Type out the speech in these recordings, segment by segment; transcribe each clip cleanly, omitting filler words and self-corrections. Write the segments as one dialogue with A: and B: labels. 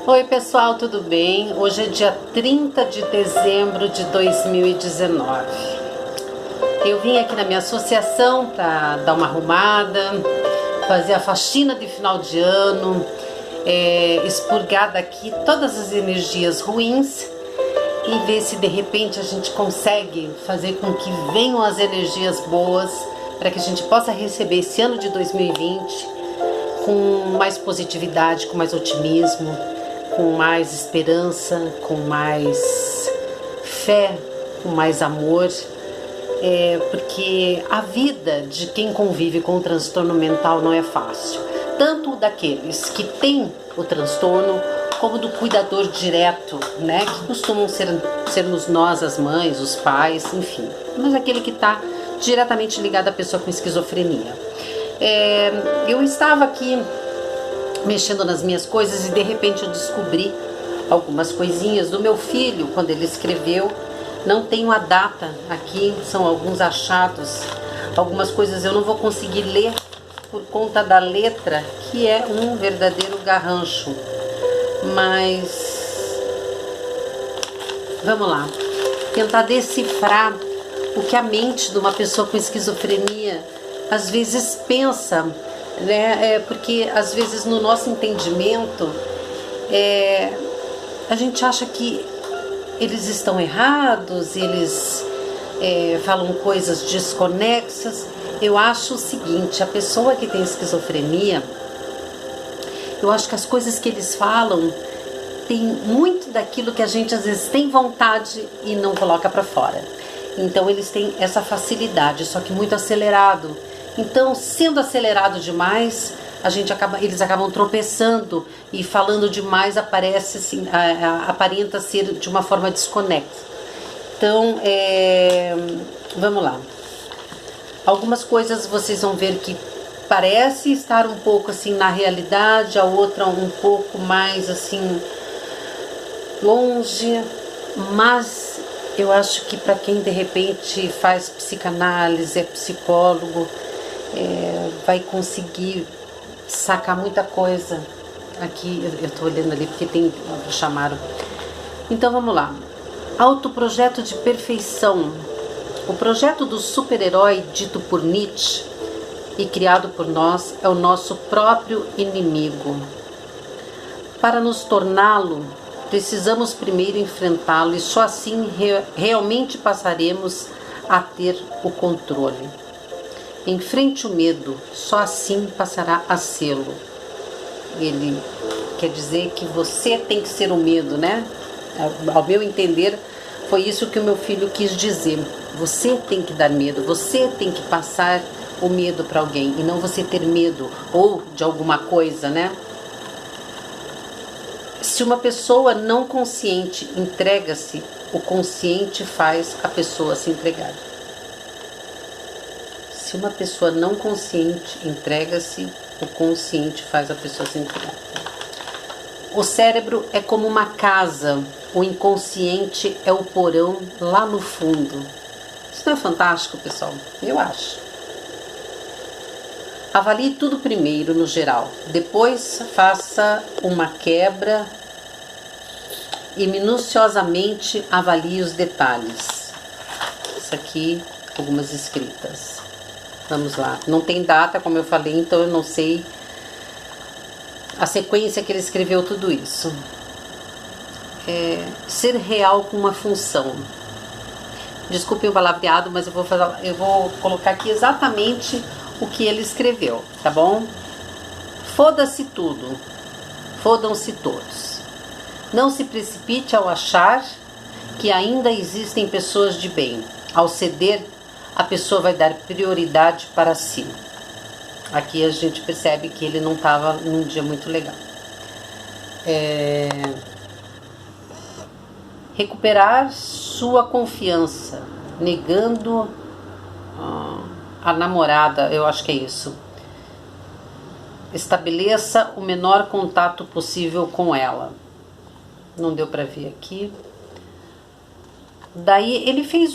A: Oi pessoal, tudo bem? Hoje é dia 30 de dezembro de 2019. Eu vim aqui na minha associação para dar uma arrumada, fazer a faxina de final de ano, expurgar daqui todas as energias ruins e ver se de repente a gente consegue fazer com que venham as energias boas para que a gente possa receber esse ano de 2020 com mais positividade, com mais otimismo, com mais esperança, com mais fé, com mais amor, porque a vida de quem convive com o transtorno mental não é fácil, tanto daqueles que têm o transtorno, como do cuidador direto, né, que costumam sermos nós, as mães, os pais, enfim, mas aquele que está diretamente ligado à pessoa com esquizofrenia. Eu estava aqui mexendo nas minhas coisas e de repente eu descobri algumas coisinhas do meu filho quando ele escreveu. Não tenho a data aqui, são alguns achados, algumas coisas eu não vou conseguir ler por conta da letra, que é um verdadeiro garrancho, mas vamos lá, tentar decifrar o que a mente de uma pessoa com esquizofrenia às vezes pensa, né? Porque às vezes no nosso entendimento a gente acha que eles estão errados, eles falam coisas desconexas. Eu acho o seguinte, a pessoa que tem esquizofrenia, eu acho que as coisas que eles falam tem muito daquilo que a gente às vezes tem vontade e não coloca para fora. Então eles têm essa facilidade, só que muito acelerado. Então, sendo acelerado demais, eles acabam tropeçando e falando demais, aparece assim, aparenta ser de uma forma desconexa. Então, vamos lá. Algumas coisas vocês vão ver que parece estar um pouco assim na realidade, a outra um pouco mais assim longe, mas eu acho que para quem de repente faz psicanálise, é psicólogo, vai conseguir sacar muita coisa. Aqui eu estou olhando ali porque chamaram. Então vamos lá. Autoprojeto de perfeição. O projeto do super-herói dito por Nietzsche e criado por nós é o nosso próprio inimigo. Para nos torná-lo, precisamos primeiro enfrentá-lo e só assim realmente passaremos a ter o controle. Enfrente o medo, só assim passará a sê-lo. Ele quer dizer que você tem que ser o medo, né? Ao meu entender, foi isso que o meu filho quis dizer. Você tem que dar medo, você tem que passar o medo para alguém e não você ter medo ou de alguma coisa, né? Se uma pessoa não consciente entrega-se, o consciente faz a pessoa se entregar. Se uma pessoa não consciente entrega-se, o consciente faz a pessoa se entregar. O cérebro é como uma casa, o inconsciente é o porão lá no fundo. Isso não é fantástico, pessoal? Eu acho. Avalie tudo primeiro, no geral. Depois faça uma quebra e minuciosamente avalie os detalhes. Isso aqui, algumas escritas. Vamos lá. Não tem data, como eu falei, então eu não sei a sequência que ele escreveu tudo isso. Ser real com uma função. Desculpe o palavreado, mas eu vou colocar aqui exatamente o que ele escreveu, tá bom? Foda-se tudo. Fodam-se todos. Não se precipite ao achar que ainda existem pessoas de bem. Ao ceder, a pessoa vai dar prioridade para si. Aqui a gente percebe que ele não estava num dia muito legal. Recuperar sua confiança, negando a namorada, eu acho que é isso. Estabeleça o menor contato possível com ela. Não deu para ver aqui. Daí ele fez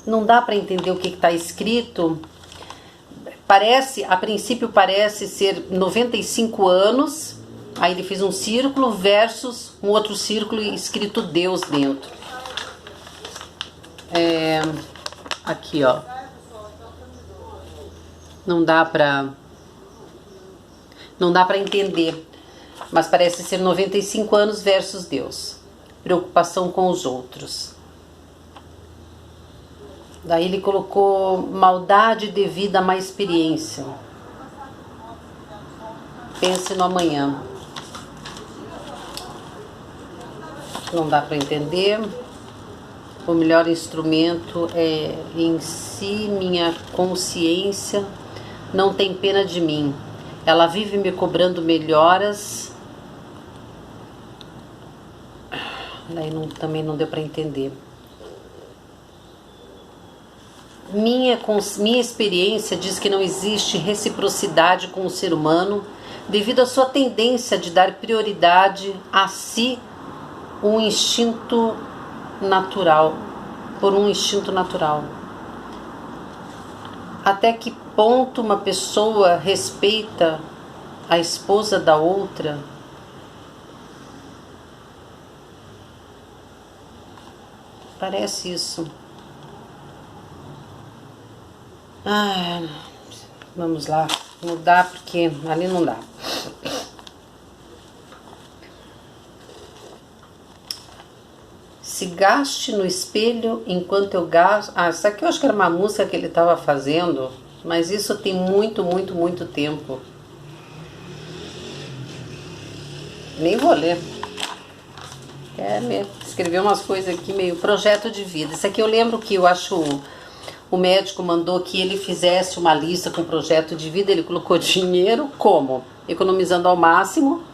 A: não dá para entender o que está escrito, Parece, a princípio parece ser 95 anos, aí ele fez um círculo versus um outro círculo escrito Deus dentro. Aqui, ó. Não dá pra entender, mas parece ser 95 anos versus Deus. Preocupação com os outros. Daí ele colocou maldade devida a má experiência. Pense no amanhã. Não dá para entender. O melhor instrumento é em si, minha consciência não tem pena de mim. Ela vive me cobrando melhoras. Daí também não deu para entender. Minha experiência diz que não existe reciprocidade com o ser humano devido à sua tendência de dar prioridade a si por um instinto natural. Até que ponto uma pessoa respeita a esposa da outra? Parece isso. Vamos lá, mudar porque ali não dá. Se gaste no espelho enquanto eu gasto. Isso aqui eu acho que era uma música que ele estava fazendo, mas isso tem muito tempo. Nem vou ler. Escrever umas coisas aqui meio projeto de vida. Isso aqui eu lembro que eu acho o médico mandou que ele fizesse uma lista com projeto de vida. Ele colocou dinheiro como? Economizando ao máximo,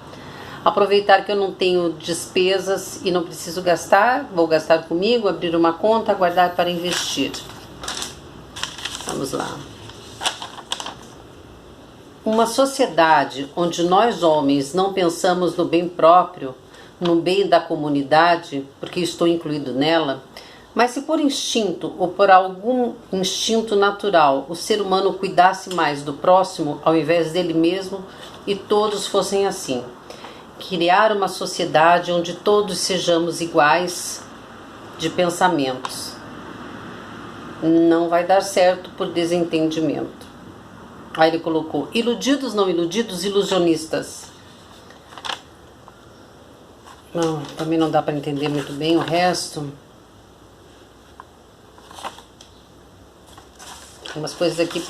A: aproveitar que eu não tenho despesas e não preciso gastar, vou gastar comigo, abrir uma conta, guardar para investir. Vamos lá. Uma sociedade onde nós homens não pensamos no bem próprio, no bem da comunidade, porque estou incluído nela, mas se por instinto ou por algum instinto natural o ser humano cuidasse mais do próximo ao invés dele mesmo e todos fossem assim. Criar uma sociedade onde todos sejamos iguais de pensamentos. Não vai dar certo por desentendimento. Aí ele colocou iludidos, não iludidos, ilusionistas. Não, também não dá para entender muito bem o resto. Umas coisas aqui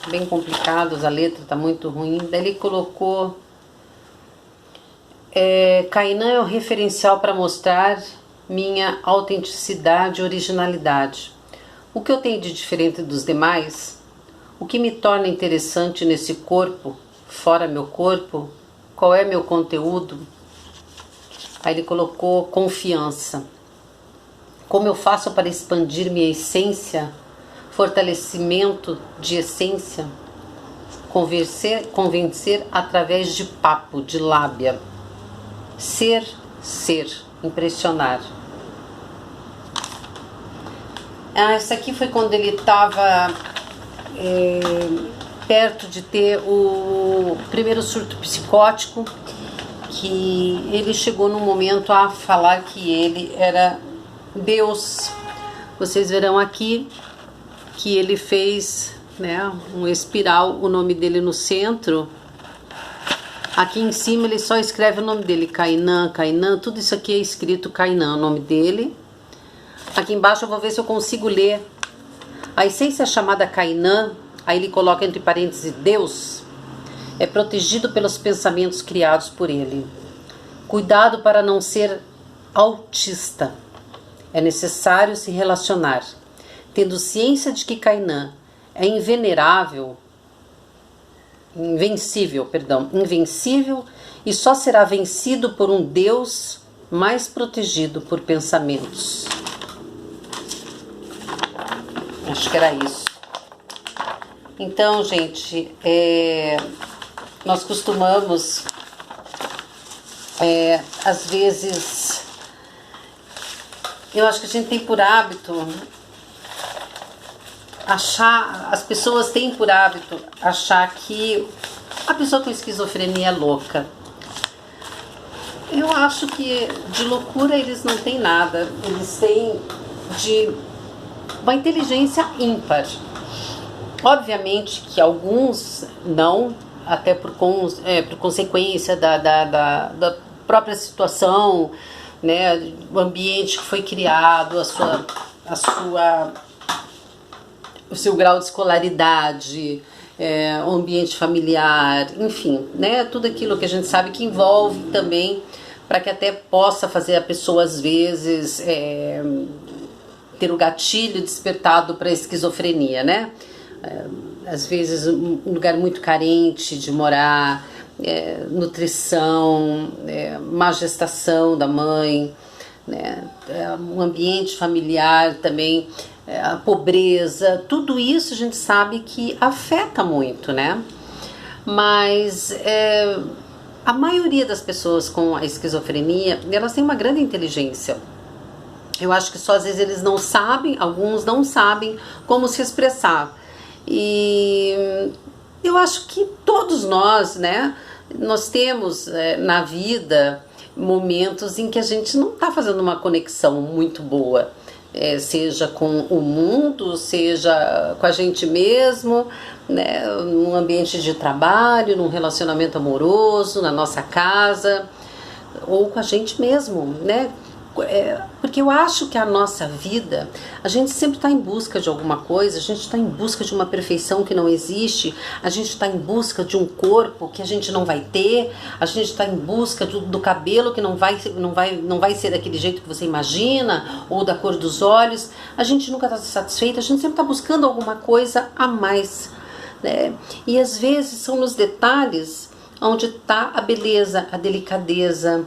A: bem complicadas, a letra está muito ruim. Daí ele colocou Cainã é o referencial para mostrar minha autenticidade e originalidade. O que eu tenho de diferente dos demais? O que me torna interessante nesse corpo, fora meu corpo? Qual é meu conteúdo? Aí ele colocou confiança. Como eu faço para expandir minha essência? Fortalecimento de essência? Convencer através de papo, de lábia. Ser, impressionar. Isso aqui foi quando ele estava perto de ter o primeiro surto psicótico, que ele chegou num momento a falar que ele era Deus. Vocês verão aqui que ele fez, né, um espiral, o nome dele no centro. Aqui em cima ele só escreve o nome dele, Cainã, tudo isso aqui é escrito Cainã, o nome dele. Aqui embaixo eu vou ver se eu consigo ler. A essência chamada Cainã, aí ele coloca entre parênteses Deus, é protegido pelos pensamentos criados por ele. Cuidado para não ser autista. É necessário se relacionar, tendo ciência de que Cainã é invencível e só será vencido por um Deus mais protegido por pensamentos. Acho que era isso. Então, gente, nós costumamos, às vezes, eu acho que a gente tem por hábito as pessoas têm por hábito achar que a pessoa com esquizofrenia é louca. Eu acho que de loucura eles não têm nada, eles têm de uma inteligência ímpar. Obviamente que alguns não, até por consequência da própria situação, né, o ambiente que foi criado, o seu grau de escolaridade, o ambiente familiar, enfim, né, tudo aquilo que a gente sabe que envolve também, para que até possa fazer a pessoa às vezes ter o gatilho despertado para a esquizofrenia, né? Às vezes um lugar muito carente de morar, nutrição, má gestação da mãe, né? Um ambiente familiar também, a pobreza, tudo isso a gente sabe que afeta muito, né? Mas a maioria das pessoas com a esquizofrenia, elas têm uma grande inteligência. Eu acho que só às vezes eles não sabem, alguns não sabem como se expressar. E eu acho que todos nós, né, nós temos na vida momentos em que a gente não está fazendo uma conexão muito boa, seja com o mundo, seja com a gente mesmo, né, num ambiente de trabalho, num relacionamento amoroso, na nossa casa, ou com a gente mesmo, né? Porque eu acho que a nossa vida, a gente sempre está em busca de alguma coisa, a gente está em busca de uma perfeição que não existe, a gente está em busca de um corpo que a gente não vai ter, a gente está em busca do cabelo que não vai ser daquele jeito que você imagina, ou da cor dos olhos. A gente nunca está satisfeita, a gente sempre está buscando alguma coisa a mais, né? E às vezes são nos detalhes onde está a beleza, a delicadeza,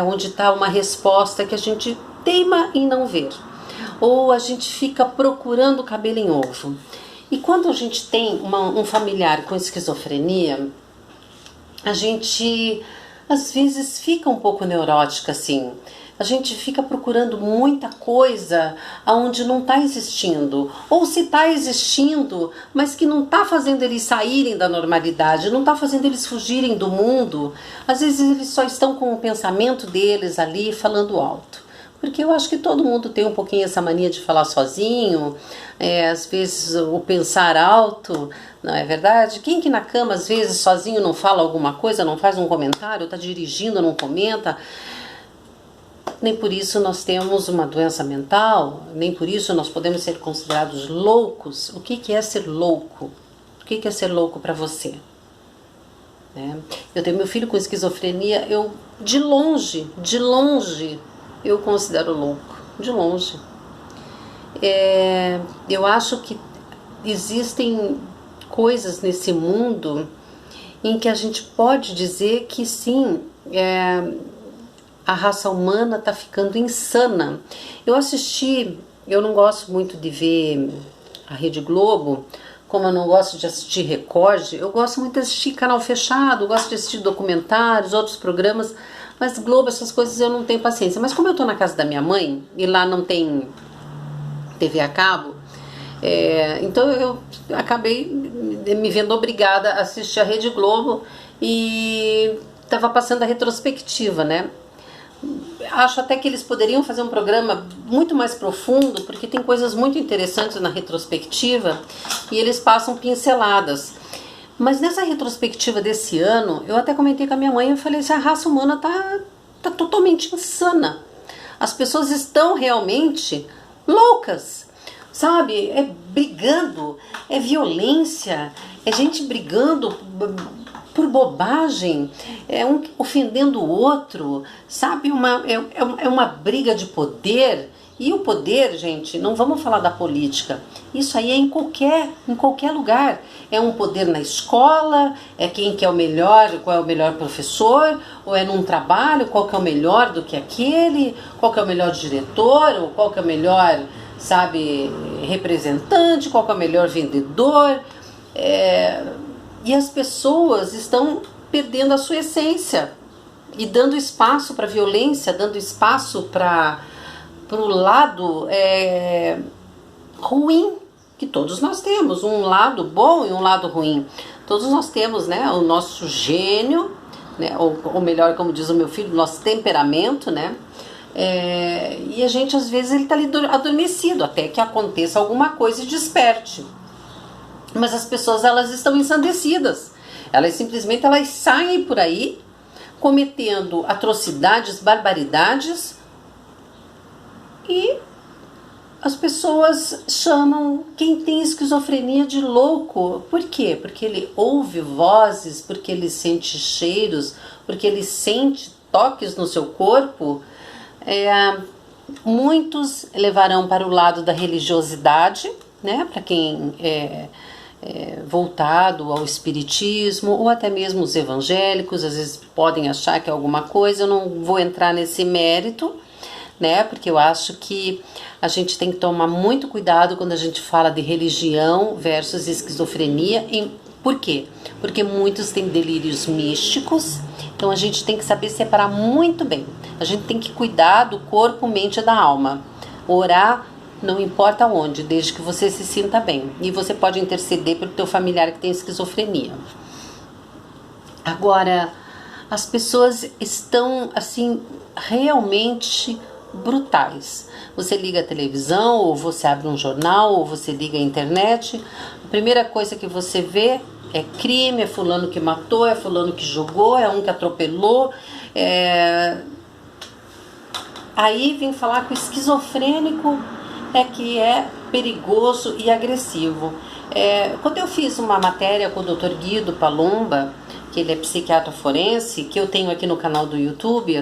A: onde está uma resposta que a gente teima em não ver. Ou a gente fica procurando cabelo em ovo. E quando a gente tem um familiar com esquizofrenia, a gente às vezes fica um pouco neurótica assim. A gente fica procurando muita coisa aonde não está existindo, ou se está existindo, mas que não está fazendo eles saírem da normalidade, não está fazendo eles fugirem do mundo. Às vezes eles só estão com o pensamento deles ali falando alto. Porque eu acho que todo mundo tem um pouquinho essa mania de falar sozinho, às vezes o pensar alto, não é verdade? Quem que na cama às vezes sozinho não fala alguma coisa, não faz um comentário, está dirigindo, não comenta? Nem por isso nós temos uma doença mental, nem por isso nós podemos ser considerados loucos. O que é ser louco? O que é ser louco para você? Eu tenho meu filho com esquizofrenia, eu de longe, eu considero louco, de longe. Eu acho que existem coisas nesse mundo em que a gente pode dizer que sim, a raça humana está ficando insana. Eu não gosto muito de ver a Rede Globo, como eu não gosto de assistir Record, eu gosto muito de assistir canal fechado, gosto de assistir documentários, outros programas, mas Globo, essas coisas eu não tenho paciência. Mas como eu estou na casa da minha mãe, e lá não tem TV a cabo, então eu acabei me vendo obrigada a assistir a Rede Globo e estava passando a retrospectiva, né? Acho até que eles poderiam fazer um programa muito mais profundo, porque tem coisas muito interessantes na retrospectiva e eles passam pinceladas. Mas nessa retrospectiva desse ano, eu até comentei com a minha mãe, eu falei assim, a raça humana tá totalmente insana. As pessoas estão realmente loucas, sabe? Brigando, violência, gente brigando por bobagem, um ofendendo o outro, sabe? Uma briga de poder. E o poder, gente, não vamos falar da política, isso aí é em qualquer lugar. É um poder na escola, quem que é o melhor, qual é o melhor professor, ou num trabalho, qual que é o melhor do que aquele, qual que é o melhor diretor, ou qual que é o melhor, sabe, representante, qual que é o melhor vendedor. E as pessoas estão perdendo a sua essência e dando espaço para a violência, dando espaço para o lado ruim, que todos nós temos, um lado bom e um lado ruim. Todos nós temos, né, o nosso gênio, né, ou melhor, como diz o meu filho, nosso temperamento, né? E a gente às vezes ele tá ali adormecido até que aconteça alguma coisa e desperte. Mas as pessoas, elas estão ensandecidas. Elas simplesmente saem por aí cometendo atrocidades, barbaridades, e as pessoas chamam quem tem esquizofrenia de louco. Por quê? Porque ele ouve vozes, porque ele sente cheiros, porque ele sente toques no seu corpo. Muitos levarão para o lado da religiosidade, né? Para quem é voltado ao espiritismo, ou até mesmo os evangélicos, às vezes podem achar que é alguma coisa. Eu não vou entrar nesse mérito, né? Porque eu acho que a gente tem que tomar muito cuidado quando a gente fala de religião versus esquizofrenia. Por quê? Porque muitos têm delírios místicos, então a gente tem que saber separar muito bem. A gente tem que cuidar do corpo, mente e da alma. Orar não importa onde, desde que você se sinta bem. E você pode interceder pelo teu familiar que tem esquizofrenia. Agora, as pessoas estão, assim, realmente brutais. Você liga a televisão, ou você abre um jornal, ou você liga a internet, a primeira coisa que você vê é crime, é fulano que matou, é fulano que jogou, é um que atropelou. Aí vem falar que o esquizofrênico que é perigoso e agressivo. Quando eu fiz uma matéria com o Dr. Guido Palumba, que ele é psiquiatra forense, que eu tenho aqui no canal do YouTube,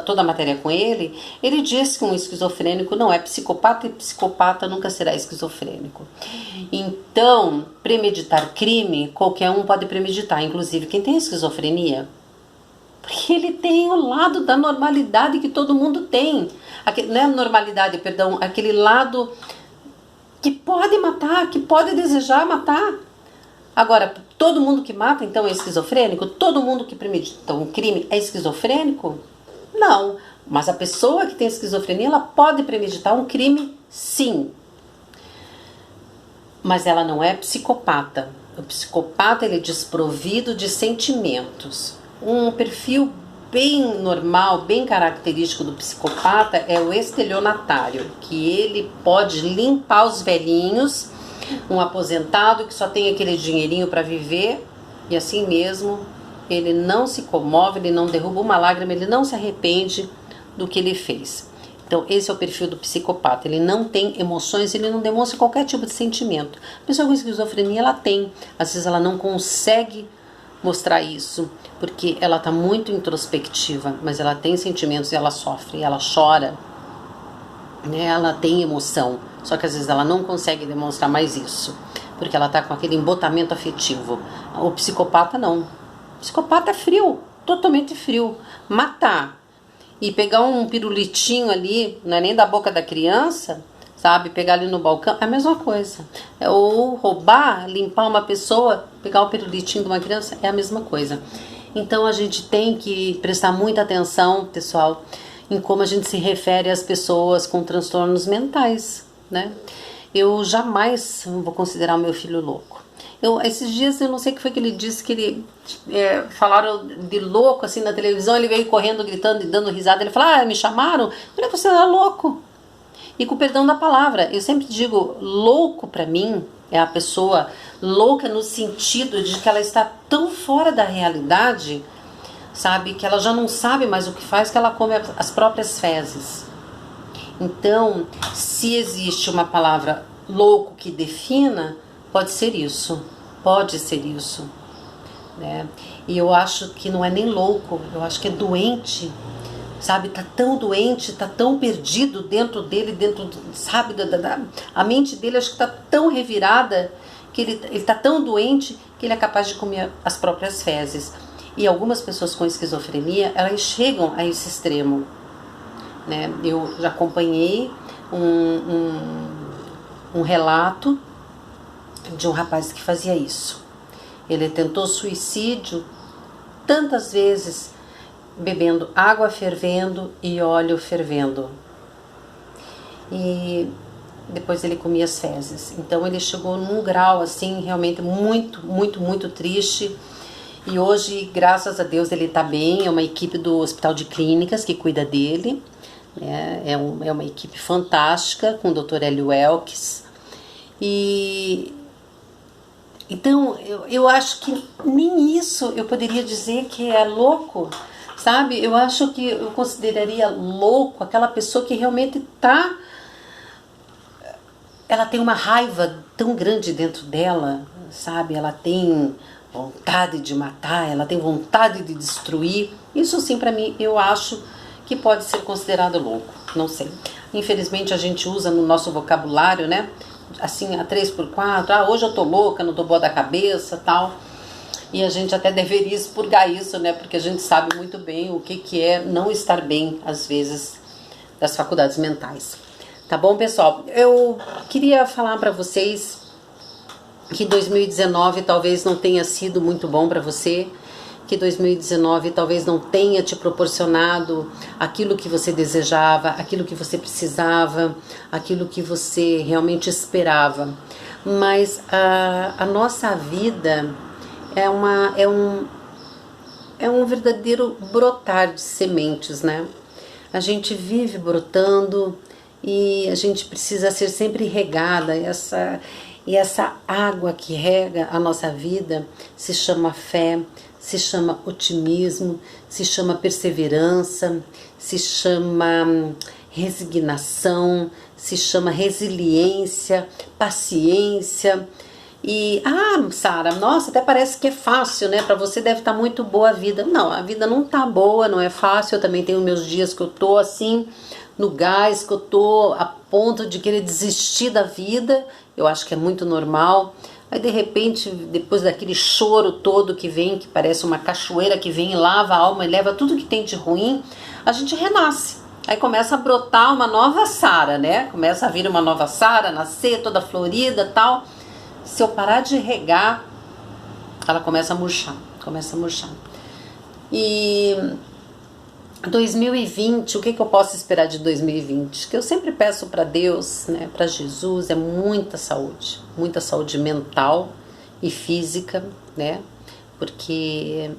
A: toda a matéria com ele, ele disse que um esquizofrênico não é psicopata, e psicopata nunca será esquizofrênico. Então, premeditar crime, qualquer um pode premeditar, inclusive quem tem esquizofrenia. Porque ele tem o lado da normalidade que todo mundo tem. Não é normalidade, perdão, aquele lado que pode matar, que pode desejar matar. Agora, todo mundo que mata então é esquizofrênico? Todo mundo que premedita um crime é esquizofrênico? Não, mas a pessoa que tem esquizofrenia, ela pode premeditar um crime, sim. Mas ela não é psicopata. O psicopata, ele é desprovido de sentimentos. Um perfil bem normal, bem característico do psicopata é o estelionatário, que ele pode limpar os velhinhos, um aposentado que só tem aquele dinheirinho para viver, e assim mesmo ele não se comove, ele não derruba uma lágrima, ele não se arrepende do que ele fez. Então esse é o perfil do psicopata, ele não tem emoções, ele não demonstra qualquer tipo de sentimento. A pessoa com esquizofrenia, ela tem, às vezes ela não consegue mostrar isso, porque ela está muito introspectiva, mas ela tem sentimentos e ela sofre, ela chora, né? Ela tem emoção, só que às vezes ela não consegue demonstrar mais isso, porque ela está com aquele embotamento afetivo. O psicopata não. O psicopata é frio, totalmente frio. Matar e pegar um pirulitinho ali, não é nem da boca da criança, sabe, pegar ali no balcão, é a mesma coisa. Ou roubar, limpar uma pessoa, pegar o pirulitinho de uma criança, é a mesma coisa. Então a gente tem que prestar muita atenção, pessoal, em como a gente se refere às pessoas com transtornos mentais, né? Eu jamais vou considerar o meu filho louco. Esses dias, eu não sei o que foi que ele disse, que ele falaram de louco assim na televisão, ele veio correndo, gritando e dando risada, ele falou, me chamaram? Eu falei, você era louco. E com o perdão da palavra, eu sempre digo, louco para mim é a pessoa louca no sentido de que ela está tão fora da realidade, sabe, que ela já não sabe mais o que faz, que ela come as próprias fezes. Então, se existe uma palavra louco que defina, pode ser isso, né? E eu acho que não é nem louco, eu acho que é doente, sabe, tá tão doente, tá tão perdido dentro dele, sabe, a mente dele acho que tá tão revirada, que ele tá tão doente que ele é capaz de comer as próprias fezes. E algumas pessoas com esquizofrenia, elas chegam a esse extremo, né? Eu já acompanhei um relato de um rapaz que fazia isso. Ele tentou suicídio tantas vezes, bebendo água fervendo e óleo fervendo. E depois ele comia as fezes. Então ele chegou num grau assim realmente muito, muito, muito triste. E hoje, graças a Deus, ele está bem. É uma equipe do Hospital de Clínicas que cuida dele, né? É uma equipe fantástica com o Dr. Hélio Elques. E então eu acho que nem isso eu poderia dizer que é louco, sabe? Eu acho que eu consideraria louco aquela pessoa que realmente ela tem uma raiva tão grande dentro dela, sabe? Ela tem vontade de matar, ela tem vontade de destruir. Isso sim, para mim, eu acho que pode ser considerado louco, não sei. Infelizmente a gente usa no nosso vocabulário, né? Assim, a 3x4, hoje eu tô louca, não tô boa da cabeça, tal. E a gente até deveria expurgar isso, né? Porque a gente sabe muito bem o que é não estar bem, às vezes, das faculdades mentais. Tá bom, pessoal? Eu queria falar para vocês que 2019 talvez não tenha sido muito bom para você, que 2019 talvez não tenha te proporcionado aquilo que você desejava, aquilo que você precisava, aquilo que você realmente esperava. Mas a nossa vida é um verdadeiro brotar de sementes, né? A gente vive brotando e a gente precisa ser sempre regada. E essa água que rega a nossa vida se chama fé, se chama otimismo, se chama perseverança, se chama resignação, se chama resiliência, paciência. E, Sara, nossa, até parece que é fácil, né? Para você deve estar muito boa a vida. Não, a vida não tá boa, não é fácil. Eu também tenho meus dias que eu tô assim, no gás, que eu tô a ponto de querer desistir da vida. Eu acho que é muito normal. Aí de repente, depois daquele choro todo que vem, que parece uma cachoeira que vem e lava a alma e leva tudo que tem de ruim, a gente renasce. Aí começa a brotar uma nova Sara, né? Começa a vir uma nova Sara, nascer toda florida e tal. Se eu parar de regar, ela começa a murchar, E 2020, o que eu posso esperar de 2020? Que eu sempre peço para Deus, né, para Jesus, é muita saúde mental e física, né? Porque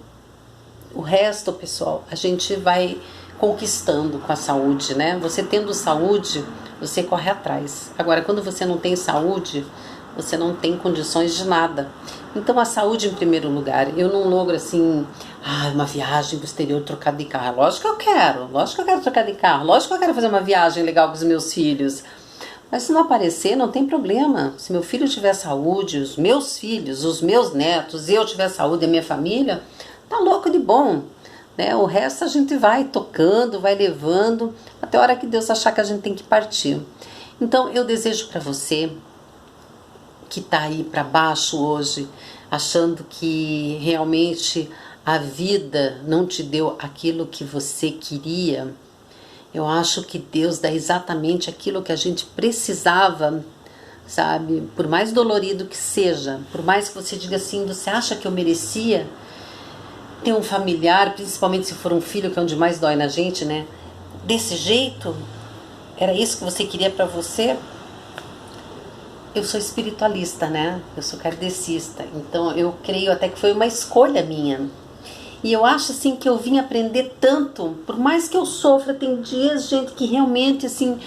A: o resto, pessoal, a gente vai conquistando com a saúde, né? Você tendo saúde, você corre atrás. Agora, quando você não tem saúde, você não tem condições de nada. Então a saúde em primeiro lugar. Eu não logro assim, uma viagem pro exterior trocada de carro. Lógico que eu quero trocar de carro. Lógico que eu quero fazer uma viagem legal com os meus filhos. Mas se não aparecer, não tem problema. Se meu filho tiver saúde, os meus filhos, os meus netos, eu tiver saúde e a minha família, tá louco de bom. Né? O resto a gente vai tocando, vai levando, até a hora que Deus achar que a gente tem que partir. Então eu desejo para você que está aí para baixo hoje, achando que realmente a vida não te deu aquilo que você queria, eu acho que Deus dá exatamente aquilo que a gente precisava, sabe? Por mais dolorido que seja, por mais que você diga assim, você acha que eu merecia ter um familiar, principalmente se for um filho, que é onde mais dói na gente, né? Desse jeito? Era isso que você queria para você? Eu sou espiritualista, né? Eu sou kardecista, então eu creio até que foi uma escolha minha. E eu acho assim que eu vim aprender tanto, por mais que eu sofra, tem dias, gente, que realmente assim,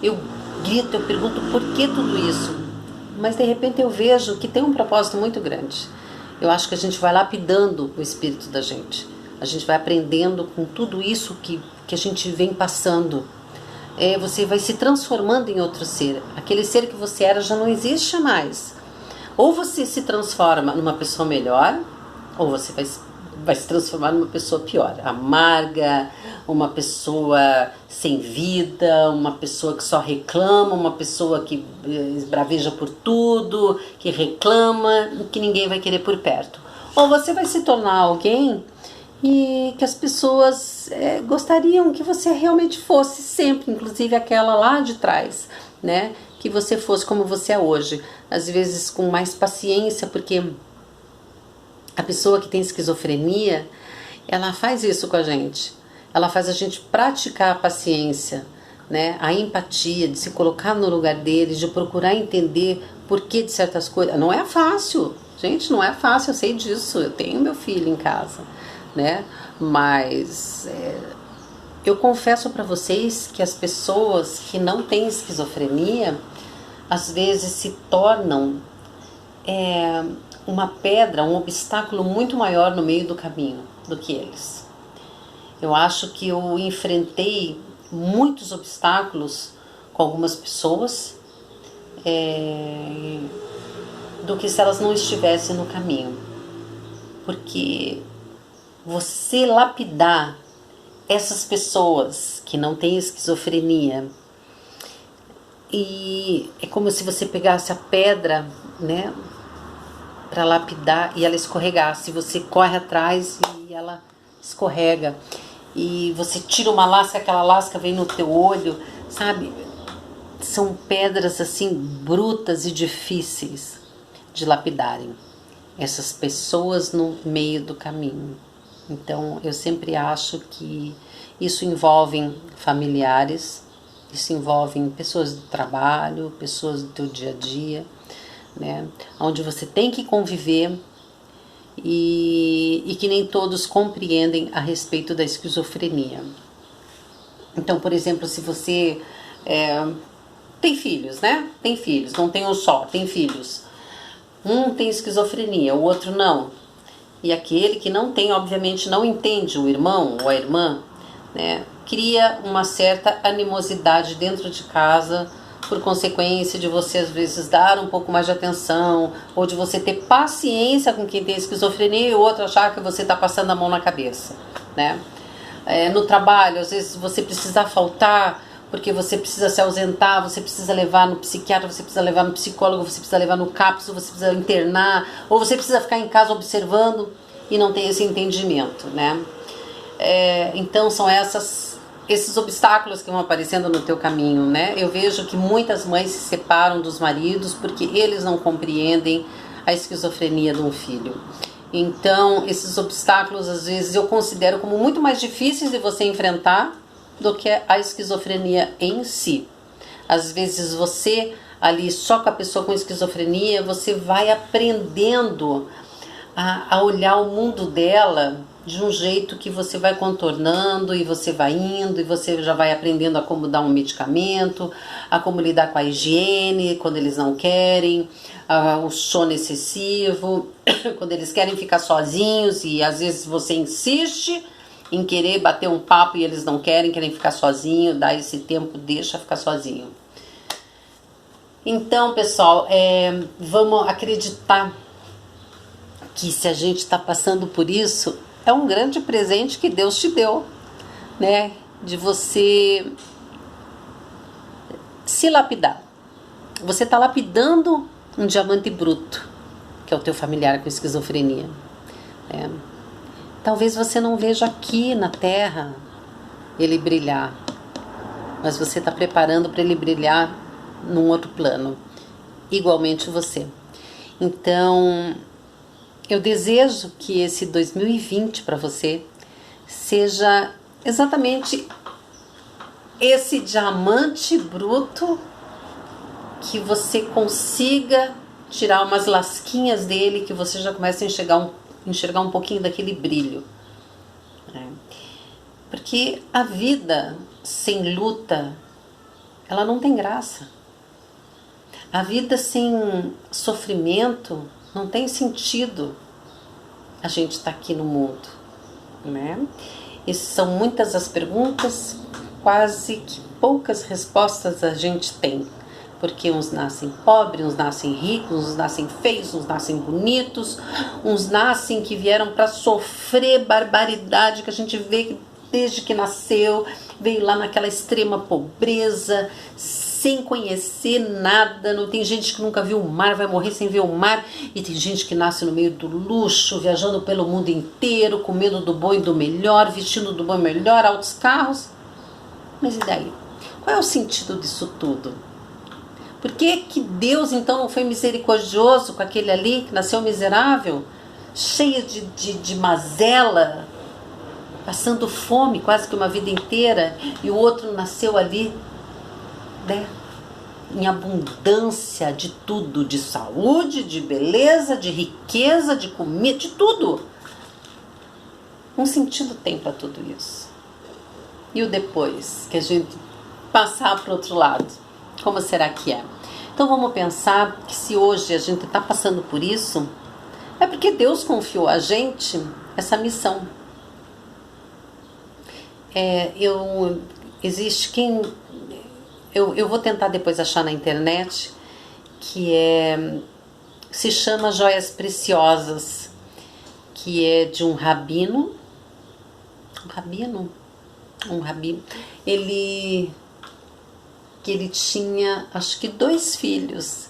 A: eu grito, eu pergunto por que tudo isso? Mas de repente eu vejo que tem um propósito muito grande. Eu acho que a gente vai lapidando o espírito da gente. A gente vai aprendendo com tudo isso que a gente vem passando. Você vai se transformando em outro ser. Aquele ser que você era já não existe mais. Ou você se transforma numa pessoa melhor, ou você vai se transformar numa pessoa pior, amarga, uma pessoa sem vida, uma pessoa que só reclama, uma pessoa que esbraveja por tudo, que reclama, que ninguém vai querer por perto. Ou você vai se tornar alguém e que as pessoas gostariam que você realmente fosse sempre, inclusive aquela lá de trás, né? Que você fosse como você é hoje, às vezes com mais paciência, porque a pessoa que tem esquizofrenia, ela faz isso com a gente. Ela faz a gente praticar a paciência, né? A empatia, de se colocar no lugar deles, de procurar entender por que de certas coisas. Não é fácil, gente, não é fácil, eu sei disso, eu tenho meu filho em casa, né? Mas eu confesso para vocês que as pessoas que não têm esquizofrenia, às vezes se tornam uma pedra, um obstáculo muito maior no meio do caminho do que eles. Eu acho que eu enfrentei muitos obstáculos com algumas pessoas do que se elas não estivessem no caminho. Porque você lapidar essas pessoas que não têm esquizofrenia, e é como se você pegasse a pedra, né, para lapidar e ela escorregasse. Você corre atrás e ela escorrega. E você tira uma lasca, aquela lasca vem no teu olho, sabe? São pedras assim brutas e difíceis de lapidarem essas pessoas no meio do caminho. Então eu sempre acho que isso envolve familiares, isso envolve pessoas do trabalho, pessoas do teu dia a dia, né? Onde você tem que conviver e que nem todos compreendem a respeito da esquizofrenia. Então, por exemplo, se você tem filhos, né? Tem filhos, não tem um só, tem filhos. Um tem esquizofrenia, o outro não. E aquele que não tem, obviamente, não entende o irmão ou a irmã, né? Cria uma certa animosidade dentro de casa, por consequência de você às vezes dar um pouco mais de atenção, ou de você ter paciência com quem tem esquizofrenia e o outro achar que você está passando a mão na cabeça, né? No trabalho, às vezes você precisa faltar porque você precisa se ausentar, você precisa levar no psiquiatra, você precisa levar no psicólogo, você precisa levar no CAPS, você precisa internar, ou você precisa ficar em casa observando e não tem esse entendimento, né? Então são esses obstáculos que vão aparecendo no teu caminho, né? Eu vejo que muitas mães se separam dos maridos porque eles não compreendem a esquizofrenia de um filho. Então, esses obstáculos, às vezes, eu considero como muito mais difíceis de você enfrentar do que a esquizofrenia em si. Às vezes, você, ali, só com a pessoa com esquizofrenia, você vai aprendendo a olhar o mundo dela de um jeito que você vai contornando e você vai indo e você já vai aprendendo a como dar um medicamento, a como lidar com a higiene quando eles não querem, o sono excessivo, quando eles querem ficar sozinhos e às vezes você insiste em querer bater um papo e eles não querem ficar sozinho, dá esse tempo, deixa ficar sozinho. Então, pessoal, vamos acreditar que se a gente está passando por isso, é um grande presente que Deus te deu, né? De você se lapidar. Você está lapidando um diamante bruto, que é o teu familiar com esquizofrenia, né? Talvez você não veja aqui na Terra ele brilhar, mas você está preparando para ele brilhar num outro plano, igualmente você. Então, eu desejo que esse 2020 para você seja exatamente esse diamante bruto, que você consiga tirar umas lasquinhas dele, que você já começa a enxergar um pouquinho daquele brilho, né? Porque a vida sem luta, ela não tem graça. A vida sem sofrimento não tem sentido a gente estar aqui no mundo, né? E são muitas as perguntas, quase que poucas respostas a gente tem. Porque uns nascem pobres, uns nascem ricos, uns nascem feios, uns nascem bonitos, uns nascem que vieram para sofrer barbaridade que a gente vê desde que nasceu, veio lá naquela extrema pobreza, sem conhecer nada. Não tem gente que nunca viu o mar, vai morrer sem ver o mar, e tem gente que nasce no meio do luxo, viajando pelo mundo inteiro, comendo do bom e do melhor, vestindo do bom e melhor, altos carros. Mas e daí? Qual é o sentido disso tudo? Por que Deus então não foi misericordioso com aquele ali que nasceu miserável, cheio de mazela, passando fome quase que uma vida inteira, e o outro nasceu ali né? Em abundância de tudo, de saúde, de beleza, de riqueza, de comida, de tudo. Um sentido tem para tudo isso. E o depois, que a gente passar para o outro lado, como será que é? Então vamos pensar que se hoje a gente está passando por isso, é porque Deus confiou a gente essa missão. Existe quem... Eu vou tentar depois achar na internet, se chama Joias Preciosas, que é de um rabino, ele tinha, acho que 2 filhos,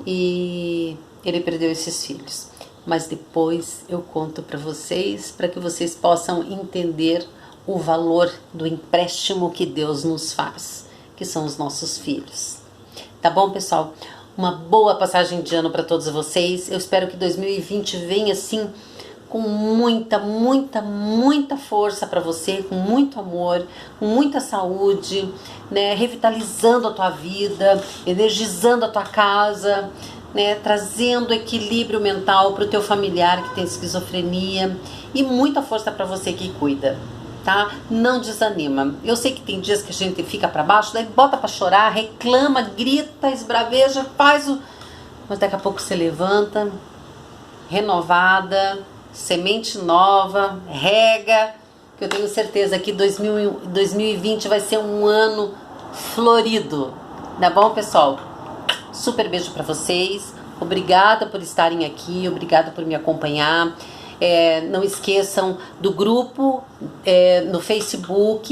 A: e ele perdeu esses filhos. Mas depois eu conto para vocês, para que vocês possam entender o valor do empréstimo que Deus nos faz, que são os nossos filhos. Tá bom, pessoal? Uma boa passagem de ano para todos vocês. Eu espero que 2020 venha assim com muita, muita, muita força para você, com muito amor, com muita saúde, né? Revitalizando a tua vida, energizando a tua casa, né? Trazendo equilíbrio mental para o teu familiar que tem esquizofrenia, e muita força para você que cuida. Tá? Não desanima. Eu sei que tem dias que a gente fica para baixo, daí bota para chorar, reclama, grita, esbraveja, mas daqui a pouco você levanta, renovada, semente nova, rega, que eu tenho certeza que 2020 vai ser um ano florido. Tá bom, pessoal? Super beijo para vocês. Obrigada por estarem aqui, obrigada por me acompanhar. Não esqueçam do grupo no Facebook,